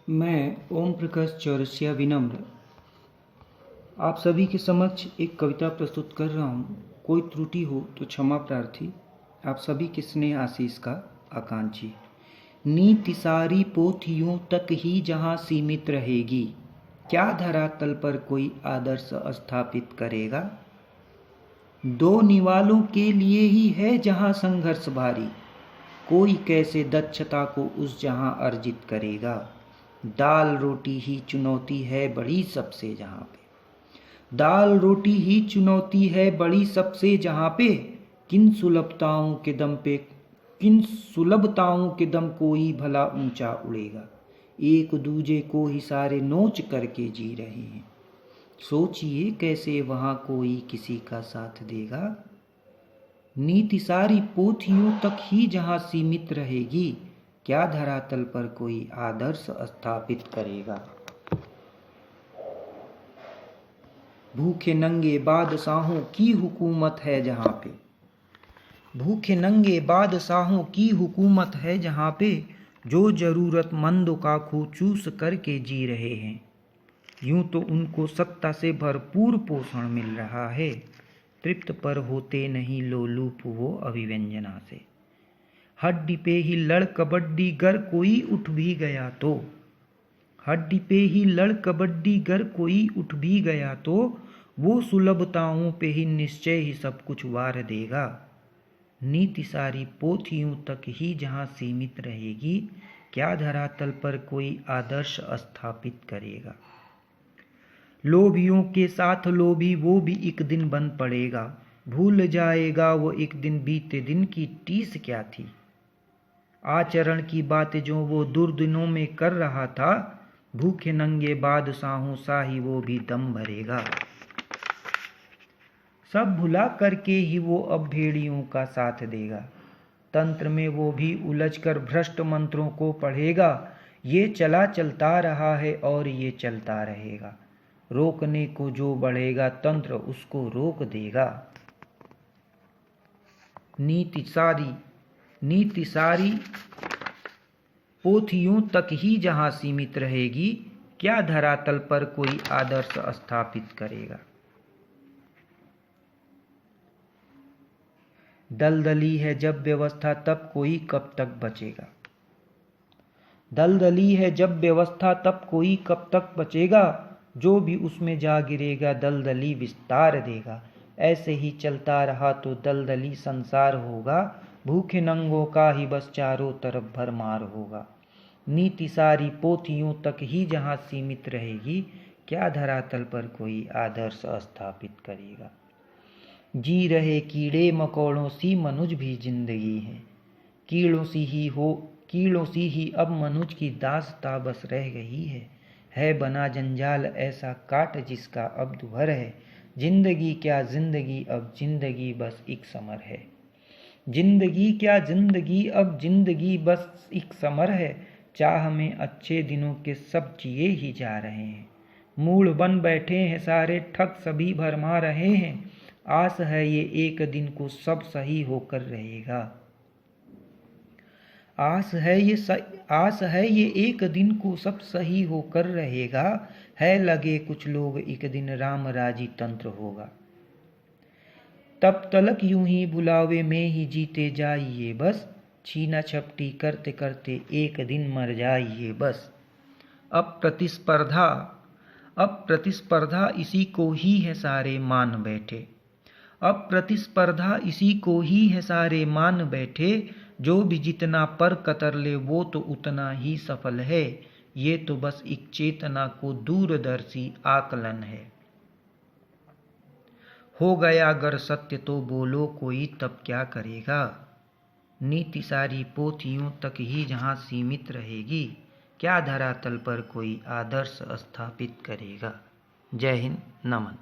मैं ओम प्रकाश चौरसिया विनम्र आप सभी के समक्ष एक कविता प्रस्तुत कर रहा हूँ। कोई त्रुटि हो तो क्षमा प्रार्थी। आप सभी के स्नेह आशीष का आकांक्षी। नीति सारी पोथियों तक ही जहाँ सीमित रहेगी, क्या धरातल पर कोई आदर्श स्थापित करेगा। दो निवालों के लिए ही है जहाँ संघर्ष भारी, कोई कैसे दक्षता को उस जहाँ अर्जित करेगा। दाल रोटी ही चुनौती है बड़ी सबसे जहाँ पे, दाल रोटी ही चुनौती है बड़ी सबसे जहाँ पे, किन सुलभताओं के दम कोई भला ऊंचा उड़ेगा। एक दूजे को ही सारे नोच करके जी रहे हैं, सोचिए कैसे वहाँ कोई किसी का साथ देगा। नीति सारी पोथियों तक ही जहाँ सीमित रहेगी, क्या धरातल पर कोई आदर्श स्थापित करेगा। भूखे नंगे बादशाहों की हुकूमत है जहाँ पे, भूखे नंगे बादशाहों की हुकूमत है जहाँ पे, जो जरूरतमंदों का खून चूस करके जी रहे हैं। यूं तो उनको सत्ता से भरपूर पोषण मिल रहा है, तृप्त पर होते नहीं लोलूप वो अभिव्यंजना से। हड्डी पे ही लड़ कबड्डी गर कोई उठ भी गया तो, हड्डी पे ही लड़ कबड्डी गर कोई उठ भी गया तो, वो सुलभताओं पे ही निश्चय ही सब कुछ वार देगा। नीति सारी पोथियों तक ही जहाँ सीमित रहेगी, क्या धरातल पर कोई आदर्श स्थापित करेगा। लोभियों के साथ लोभी वो भी एक दिन बन पड़ेगा, भूल जाएगा वो एक दिन बीते दिन की टीस क्या थी। आचरण की बात जो वो दुर्दिनों में कर रहा था, भूखे नंगे बादशाहों सा ही वो भी दम भरेगा। सब भुला करके ही वो अब भेड़ियों का साथ देगा, तंत्र में वो भी उलझकर भ्रष्ट मंत्रों को पढ़ेगा। ये चलता रहा है और ये चलता रहेगा, रोकने को जो बढ़ेगा तंत्र उसको रोक देगा। नीति सारी पोथियों तक ही जहाँ सीमित रहेगी, क्या धरातल पर कोई आदर्श स्थापित करेगा। दलदली है जब व्यवस्था तब कोई कब तक बचेगा, दलदली है जब व्यवस्था तब कोई कब तक बचेगा। जो भी उसमें जा गिरेगा दलदली विस्तार देगा। ऐसे ही चलता रहा तो दलदली संसार होगा, भूखे नंगों का ही बस चारों तरफ भरमार होगा। नीति सारी पोथियों तक ही जहाँ सीमित रहेगी, क्या धरातल पर कोई आदर्श स्थापित करेगा। जी रहे कीड़े मकोड़ों सी मनुज भी जिंदगी है, कीड़ों सी ही अब मनुज की दास्तां बस रह गई है बना जंजाल ऐसा काट जिसका अब दुहर है। जिंदगी क्या जिंदगी अब जिंदगी बस एक समर है, जिंदगी क्या जिंदगी अब जिंदगी बस एक समर है। चाह में अच्छे दिनों के सब जिए ही जा रहे हैं, मूड बन बैठे हैं सारे ठग सभी भरमा रहे हैं। आस है ये एक दिन को सब सही होकर रहेगा, आस है ये एक दिन को सब सही होकर रहेगा। है लगे कुछ लोग एक दिन राम राजी तंत्र होगा, तब तलक यूं ही बुलावे में ही जीते जाइए बस, छीना छपटी करते करते एक दिन मर जाइए बस। अब प्रतिस्पर्धा इसी को ही है सारे मान बैठे, अब प्रतिस्पर्धा इसी को ही है सारे मान बैठे। जो भी जितना पर कतर ले वो तो उतना ही सफल है, ये तो बस एक चेतना को दूरदर्शी आकलन है। हो गया अगर सत्य तो बोलो कोई तब क्या करेगा। नीति सारी पोथियों तक ही जहाँ सीमित रहेगी, क्या धरातल पर कोई आदर्श स्थापित करेगा। जय हिंद, नमन।